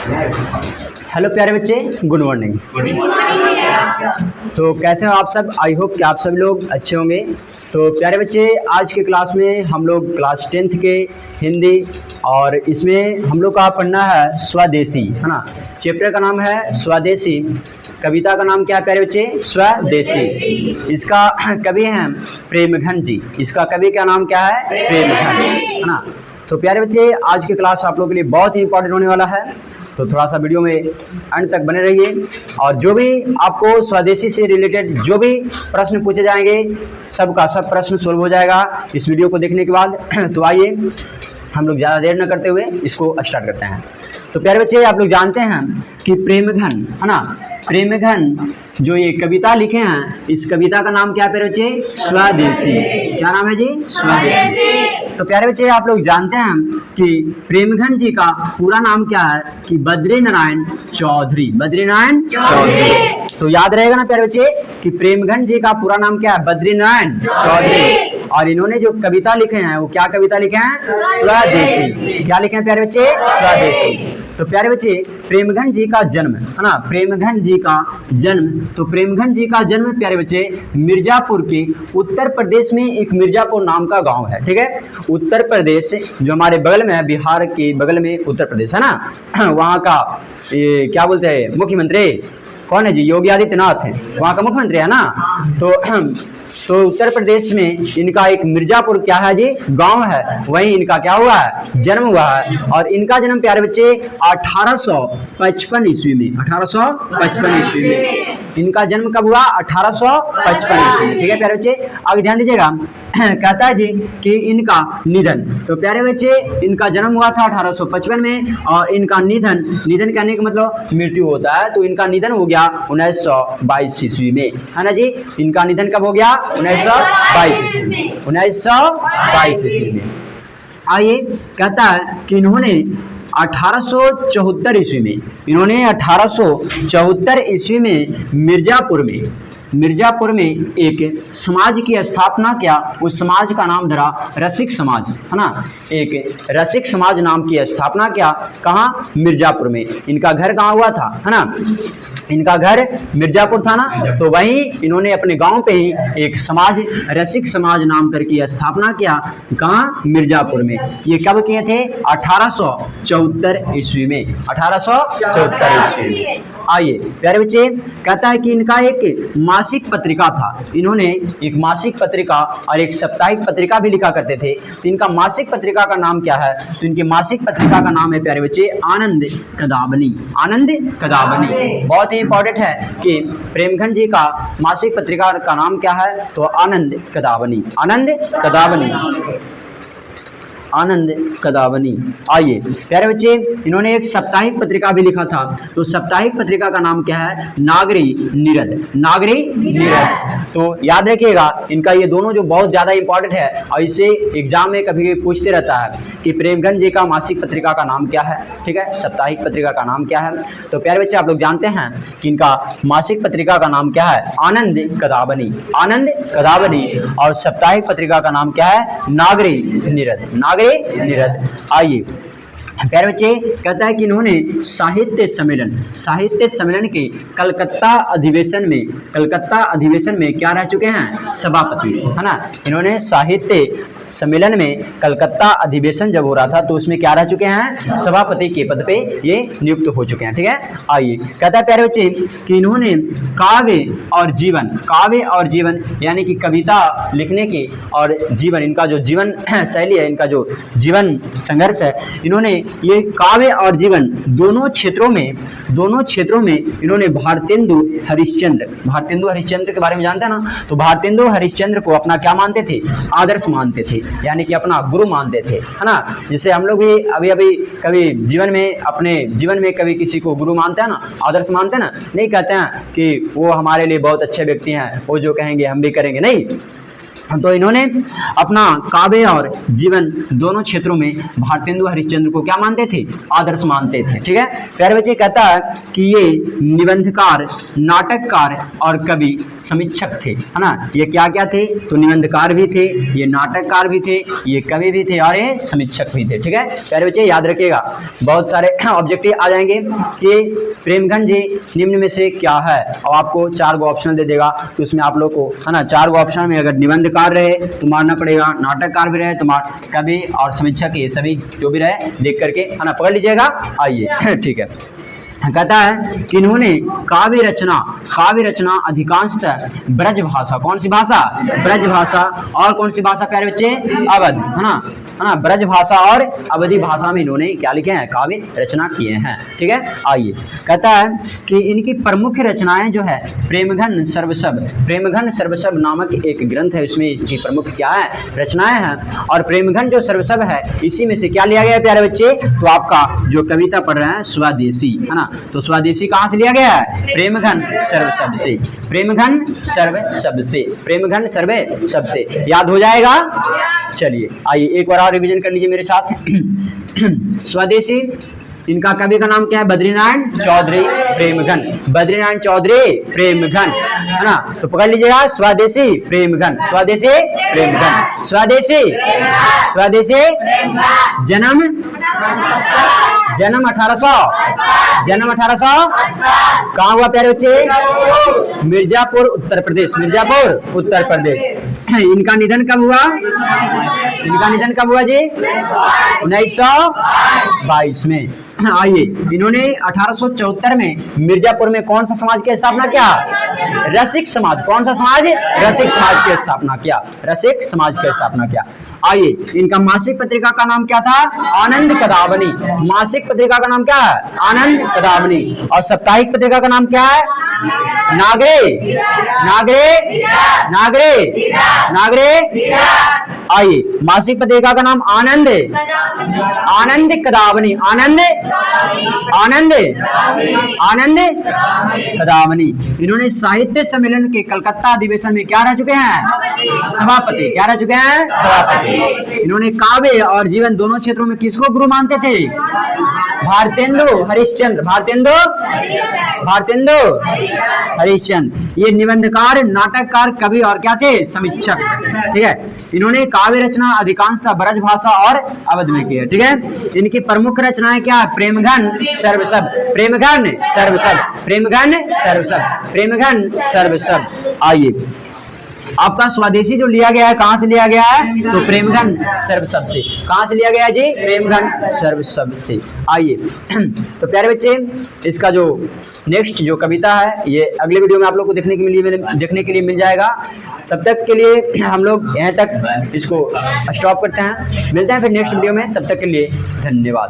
Hello प्यारे बच्चे, good morning. तो कैसे हो आप सब? आई होप कि आप सब लोग अच्छे होंगे। तो प्यारे बच्चे, आज के क्लास में हम लोग क्लास 10th के हिंदी, और इसमें हम लोग का पढ़ना है स्वदेशी, है ना। चैप्टर का नाम है स्वदेशी। कविता का नाम क्या है प्यारे बच्चे? स्वदेशी। इसका कवि हैं प्रेमघन जी। इसका कवि का नाम क्या है? प्रेमघन, है ना। तो प्यारे बच्चे, आज की क्लास आप लोगों के लिए बहुत ही इंपॉर्टेंट होने वाला है, तो थोड़ा सा वीडियो में अंत तक बने रहिए। और जो भी आपको स्वदेशी से रिलेटेड जो भी प्रश्न पूछे जाएंगे, सबका सब प्रश्न सोल्व हो जाएगा इस वीडियो को देखने के बाद। तो आइए हम लोग ज़्यादा देर न करते हुए इसको स्टार्ट करते हैं। तो प्यारे बच्चे, आप लोग जानते हैं कि प्रेमघन, है ना, प्रेमघन जो ये कविता लिखे हैं, इस कविता का नाम क्या है प्यारे बच्चे? स्वदेशी। क्या नाम है जी? स्वदेशी। तो प्यारे बच्चे, आप लोग जानते हैं कि प्रेमघन जी का पूरा नाम क्या है? कि बद्रीनारायण चौधरी। बद्रीनारायण चौधरी। तो याद रहेगा ना प्यारे बच्चे कि प्रेमघन जी का पूरा नाम क्या है? बद्रीनारायण चौधरी। और इन्होंने जो कविता लिखे हैं वो क्या कविता लिखे हैं? स्वदेशी। क्या लिखे हैं प्यारे बच्चे? स्वदेशी। तो प्यारे बच्चे, प्रेमघन जी का जन्म, है ना, प्रेमघन जी का जन्म, तो प्रेमघन जी का जन्म प्यारे बच्चे मिर्जापुर के उत्तर प्रदेश में एक मिर्जापुर नाम का गांव है, ठीक है। उत्तर प्रदेश जो हमारे बगल में है, बिहार के बगल में उत्तर प्रदेश है ना, वहाँ का ये क्या बोलते हैं मुख्यमंत्री कौन है जी? योगी आदित्यनाथ है, वहाँ का मुख्यमंत्री है ना। तो उत्तर प्रदेश में इनका एक मिर्जापुर क्या है जी? गांव है। वहीं इनका क्या हुआ है? जन्म हुआ है। और इनका जन्म प्यारे बच्चे 1855 ईस्वी में, 1855 ईस्वी में इनका जन्म कब हुआ? 1855 ईस्वी में, ठीक है प्यारे बच्चे। आगे ध्यान दीजिएगा, कहता है जी कि इनका निधन, तो प्यारे बच्चे इनका जन्म हुआ था 1855 में, और इनका निधन, निधन कहने का मतलब मृत्यु होता है, तो इनका निधन हो गया 1922 ईस्वी में, है ना जी। इनका निधन कब हो गया? 1922 ईस्वी में, 1922 ईस्वी में। आइए, कहता है कि इन्होंने 1874 ईस्वी में, इन्होंने 1874 ईस्वी में मिर्जापुर में एक समाज की स्थापना किया। उस समाज का नाम धरा रसिक समाज, है ना। एक रसिक समाज नाम की स्थापना किया। कहाँ? मिर्जापुर में। इनका घर कहाँ हुआ था, है ना, इनका घर मिर्जापुर था ना। तो वहीं इन्होंने अपने गांव पे ही एक समाज, रसिक समाज नाम करके स्थापना किया। कहाँ? मिर्जापुर में। ये कब किए थे? 1874 ईस्वी में, 1874 ईस्वी में। आइए प्यारे बच्चे, कहता है कि इनका एक मासिक पत्रिका था। इन्होंने एक मासिक पत्रिका और एक साप्ताहिक पत्रिका भी लिखा करते थे। तो इनका मासिक पत्रिका का नाम क्या है? तो इनकी मासिक पत्रिका का नाम है प्यारे बच्चे आनंद कदावनी। आनंद कदावनी बहुत ही इंपॉर्टेंट है कि प्रेमघन जी का मासिक पत्रिका का नाम क्या है? तो आनंद कदावनी, आनंद कदावनी, आनंद कदावनी। आइए प्यारे बच्चे, इन्होंने एक साप्ताहिक पत्रिका भी लिखा था। तो साप्ताहिक पत्रिका का नाम क्या है? नागरी नीरद, नागरी नीरद। तो याद रखिएगा, इनका ये दोनों जो बहुत ज्यादा इंपॉर्टेंट है, और इसे एग्जाम में कभी पूछते रहता है कि प्रेमघन जी का मासिक पत्रिका का नाम क्या है, ठीक है, साप्ताहिक पत्रिका का नाम क्या है। तो प्यारे बच्चे, आप लोग जानते हैं कि इनका मासिक पत्रिका का नाम क्या है? आनंद कदावनी, आनंद कदावनी। और साप्ताहिक पत्रिका का नाम क्या है? नागरी नीरद, नागरी नीरद। आइए प्यारे बच्चे, कहता है कि इन्होंने साहित्य सम्मेलन के कलकत्ता अधिवेशन में क्या रह चुके हैं? सभापति, है ना। इन्होंने साहित्य सम्मेलन में कलकत्ता अधिवेशन जब हो रहा था तो उसमें क्या रह चुके हैं? सभापति के पद पे ये नियुक्त हो चुके हैं, ठीक है। आइए, कहता है प्यारे बच्चे कि इन्होंने काव्य और जीवन यानी कि कविता लिखने की और जीवन, इनका जो जीवन शैली है, इनका जो जीवन संघर्ष है, इन्होंने ये काव्य और जीवन दोनों क्षेत्रों में इन्होंने भारतेंदु हरिश्चंद्र के बारे में जानते हैं ना। तो भारतेंदु हरिश्चंद्र को अपना क्या मानते थे? आदर्श मानते थे, यानी कि अपना गुरु मानते थे, है ना। जिसे हम लोग भी अभी कभी अपने जीवन में कभी किसी को गुरु मानते हैं ना, आदर्श मानते हैं ना, नहीं कहते हैं कि वो हमारे लिए बहुत अच्छे व्यक्ति हैं, वो जो कहेंगे हम भी करेंगे, नहीं, तो इन्होंने अपना काव्य और जीवन दोनों क्षेत्रों में भारतेंदु हरिश्चंद्र को क्या मानते थे, आदर्श मानते थे। ठीक है, प्यारे बच्चे कहता है कि ये निबंधकार, नाटककार और कवि समीक्षक थे, है ना। ये क्या क्या थे, तो निबंधकार भी थे, ये नाटककार भी थे, ये कवि भी थे और ये समीक्षक भी थे। ठीक है प्यारे बच्चे, याद रखिएगा बहुत सारे ऑब्जेक्टिव आ जाएंगे कि प्रेमगन जी निम्न में से क्या है, और आपको 4 गो ऑप्शन दे देगा, तो उसमें आप लोग को, है ना, 4 गो ऑप्शन में अगर निबंधकार रहे तो मानना पड़ेगा, नाटककार भी रहे तो कवि और समीक्षक, ये सभी जो भी रहे देख करके, है ना, पकड़ लीजिएगा। आइए ठीक है, कहता है कि इन्होंने काव्य रचना अधिकांशतः ब्रज भाषा, कौन सी भाषा, ब्रज भाषा, और कौन सी भाषा प्यारे बच्चे, अवध, है ना, ब्रज भाषा और अवधी भाषा में इन्होंने क्या लिखे हैं, काव्य रचना किए हैं। ठीक है, आइए कहता है कि इनकी प्रमुख रचनाएं जो है प्रेमघन सर्वसभ नामक एक ग्रंथ है, उसमें इनकी प्रमुख क्या है, रचनाएं हैं। और प्रेमघन जो सर्वसभ है इसी में से क्या लिया गया है प्यारे बच्चे, तो आपका जो कविता पढ़ रहे हैं स्वदेशी, है ना, तो स्वदेशी कहां से लिया गया है, प्रेमघन सर्वसभ से, प्रेमघन सर्वसभ से याद हो जाएगा। चलिए आइए एक बार और रिवीजन कर लीजिए मेरे साथ। स्वदेशी, इनका कवि का नाम क्या है, बद्रीनारायण चौधरी प्रेमघन, बद्रीनारायण चौधरी प्रेमघन, है ना, तो पकड़ लीजिएगा स्वदेशी प्रेमघन, स्वदेशी प्रेमघन, स्वदेशी जन्म 1800 कहाँ हुआ प्यारे बच्चे, मिर्जापुर उत्तर प्रदेश, इनका निधन कब हुआ जी, 1922 में। आइए, इन्होंने 1874 में मिर्जापुर में कौन सा समाज की स्थापना किया, रसिक समाज, कौन सा समाज, रसिक समाज की स्थापना किया, आइए, इनका मासिक पत्रिका का नाम क्या था, आनंद कदावनी, मासिक पत्रिका का नाम क्या है, आनंद कदावनी, और साप्ताहिक पत्रिका का नाम क्या है, नागरे। आइए, मासिक पत्रिका का नाम आनंद कदावनी, आनंद कदावनी। इन्होंने साहित्य सम्मेलन के कलकत्ता अधिवेशन में क्या रह चुके हैं, सभापति, क्या रह चुके हैं, सभापति। इन्होंने काव्य और जीवन दोनों क्षेत्रों में किसको गुरु मानते थे, भारतेंदु हरिश्चंद्र। ये निबंधकार, नाटककार, कवि और क्या थे, समीक्षक। ठीक है, इन्होंने काव्य रचना अधिकांशतः ब्रज भाषा और अवध में की है। ठीक है, इनकी प्रमुख रचनाएं क्या है, प्रेमघन सर्वसभ। आइए, आपका स्वदेशी जो लिया गया है कहां से लिया गया है, तो प्रेमघन सर्वसभ से, कहां से लिया गया है जी, प्रेमघन सर्वसभ से। आइए तो प्यारे बच्चे, इसका जो नेक्स्ट जो कविता है ये अगले वीडियो में आप लोग को देखने के लिए मिल जाएगा। तब तक के लिए हम लोग यहाँ तक इसको स्टॉप करते हैं, मिलते हैं फिर नेक्स्ट वीडियो में, तब तक के लिए धन्यवाद।